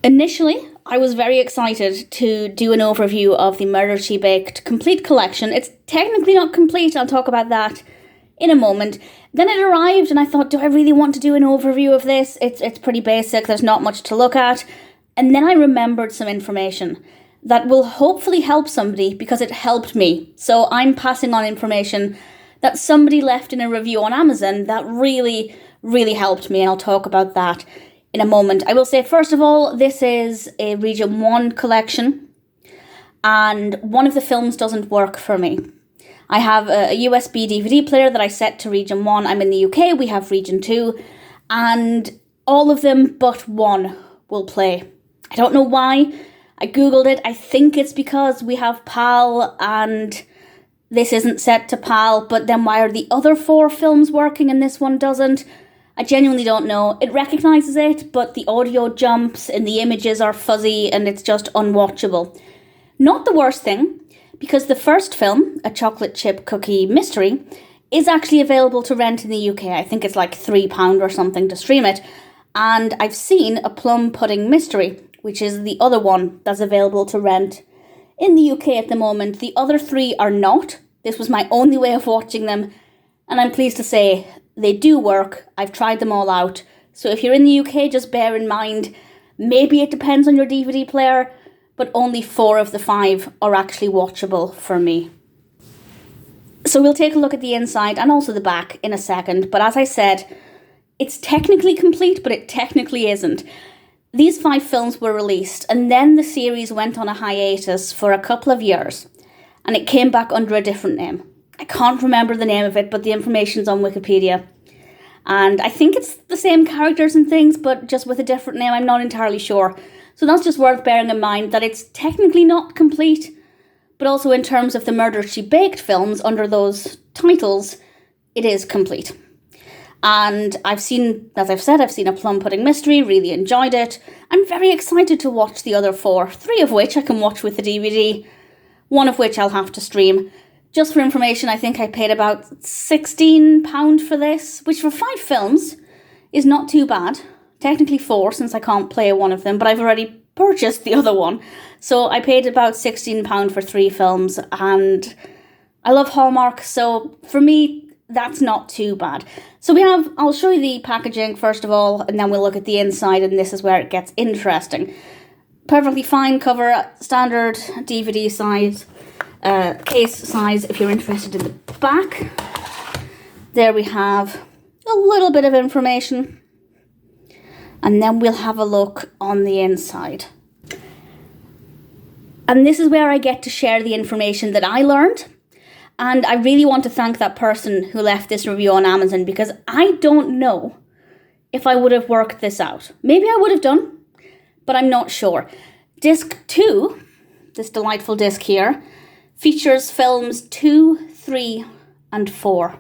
Initially, I was very excited to do an overview of the Murder, She Baked complete collection. It's technically not complete, I'll talk about that in a moment. Then it arrived and I thought, do I really want to do an overview of this? It's pretty basic, there's not much to look at. And then I remembered some information that will hopefully help somebody because it helped me. So I'm passing on information that somebody left in a review on Amazon that really, really helped me, and I'll talk about that in a moment. I will say, first of all, this is a Region 1 collection, and one of the films doesn't work for me. I have a USB DVD player that I set to Region 1. I'm in the UK, we have Region 2, and all of them but one will play. I don't know why. I googled it. I think it's because we have PAL and this isn't set to PAL, but then why are the other 4 films working and this one doesn't? I genuinely don't know. It recognises it, but the audio jumps and the images are fuzzy and it's just unwatchable. Not the worst thing, because the first film, A Chocolate Chip Cookie Mystery, is actually available to rent in the UK. I think it's like £3 or something to stream it. And I've seen A Plum Pudding Mystery, which is the other one that's available to rent in the UK at the moment. The other 3 are not. This was my only way of watching them, and I'm pleased to say they do work. I've tried them all out. So if you're in the UK, just bear in mind, maybe it depends on your DVD player, but only 4 of the 5 are actually watchable for me. So we'll take a look at the inside and also the back in a second. But as I said, it's technically complete, but it technically isn't. These 5 films were released, and then the series went on a hiatus for a couple of years, and it came back under a different name. I can't remember the name of it, but the information's on Wikipedia. And I think it's the same characters and things, but just with a different name. I'm not entirely sure. So that's just worth bearing in mind, that it's technically not complete, but also in terms of the Murder, She Baked films under those titles, it is complete. And I've seen, as I've said, I've seen A Plum Pudding Mystery, really enjoyed it. I'm very excited to watch the other 4, 3 of which I can watch with the DVD, 1 of which I'll have to stream. Just for information, I think I paid about £16 for this, which for 5 films is not too bad. Technically 4, since I can't play one of them, but I've already purchased the other one. So I paid about £16 for 3 films, and I love Hallmark, so for me, that's not too bad. So I'll show you the packaging first of all, and then we'll look at the inside, and this is where it gets interesting. Perfectly fine cover, standard DVD size. Case size if you're interested in the back. There we have a little bit of information, and then we'll have a look on the inside. And this is where I get to share the information that I learned, and I really want to thank that person who left this review on Amazon, because I don't know if I would have worked this out. Maybe I would have done, but I'm not sure. Disc 2, this delightful disc here, features films 2, 3, and 4.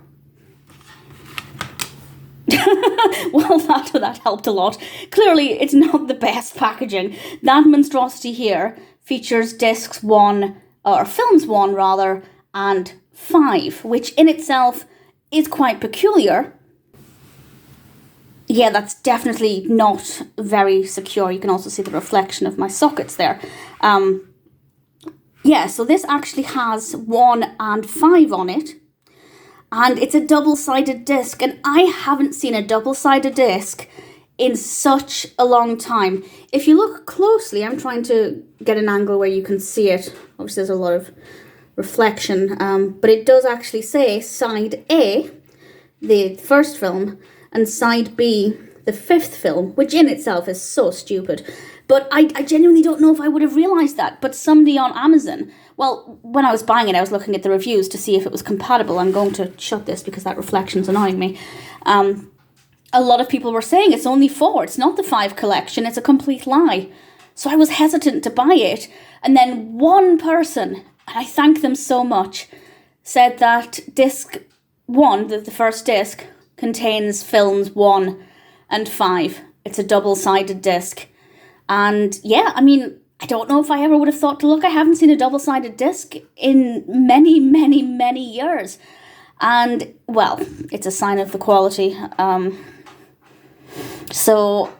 Well, that helped a lot. Clearly, it's not the best packaging. That monstrosity here features discs 1, or films 1 rather, and 5, which in itself is quite peculiar. Yeah, that's definitely not very secure. You can also see the reflection of my sockets there. Yeah, so this actually has 1 and 5 on it, and it's a double-sided disc, and I haven't seen a double-sided disc in such a long time. If you look closely, I'm trying to get an angle where you can see it. Obviously, there's a lot of reflection, but it does actually say side A, the first film, and side B, the 5th film, which in itself is so stupid. But I genuinely don't know if I would have realised that. But somebody on Amazon, well, when I was buying it, I was looking at the reviews to see if it was compatible. I'm going to shut this because that reflection's annoying me. A lot of people were saying it's only 4. It's not the 5 collection. It's a complete lie. So I was hesitant to buy it. And then one person, and I thank them so much, said that disc 1, the first disc, contains films 1 and 5. It's a double-sided disc. And yeah, I mean, I don't know if I ever would have thought to look. I haven't seen a double-sided disc in many, many, many years. And, well, it's a sign of the quality. So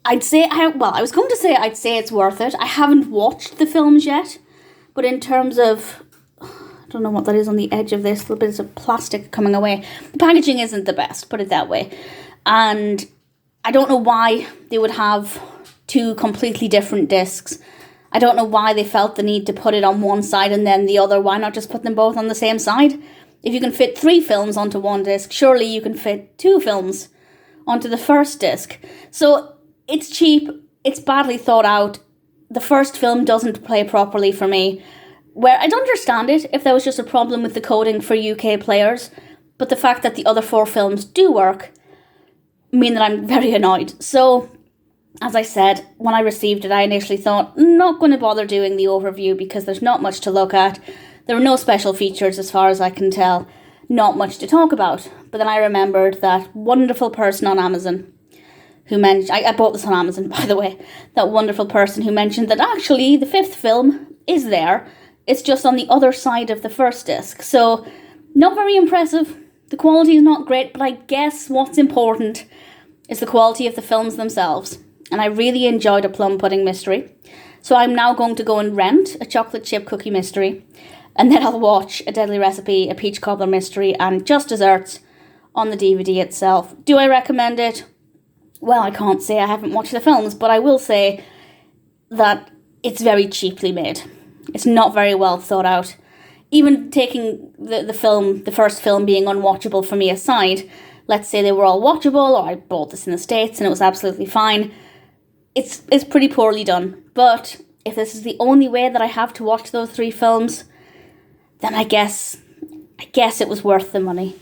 I'd say, I was going to say I'd say it's worth it. I haven't watched the films yet, but in terms of, I don't know what that is on the edge of this, little bits of plastic coming away. The packaging isn't the best, put it that way. And I don't know why they would have two completely different discs. I don't know why they felt the need to put it on one side and then the other. Why not just put them both on the same side? If you can fit 3 films onto one disc, surely you can fit 2 films onto the first disc. So it's cheap, it's badly thought out. The first film doesn't play properly for me. Where I'd understand it if there was just a problem with the coding for UK players, but the fact that the other 4 films do work mean that I'm very annoyed. So, as I said, when I received it, I initially thought, not going to bother doing the overview because there's not much to look at. There were no special features as far as I can tell, not much to talk about. But then I remembered that wonderful person on Amazon who mentioned, I bought this on Amazon, by the way, that wonderful person who mentioned that actually the 5th film is there. It's just on the other side of the first disc. So, not very impressive. The quality is not great, but I guess what's important is the quality of the films themselves. And I really enjoyed A Plum Pudding Mystery. So I'm now going to go and rent A Chocolate Chip Cookie Mystery. And then I'll watch A Deadly Recipe, A Peach Cobbler Mystery, and Just Desserts on the DVD itself. Do I recommend it? Well, I can't say I haven't watched the films, but I will say that it's very cheaply made. It's not very well thought out. Even taking the first film being unwatchable for me aside, let's say they were all watchable, or I bought this in the States and it was absolutely fine, it's pretty poorly done. But if this is the only way that I have to watch those 3 films, then I guess it was worth the money.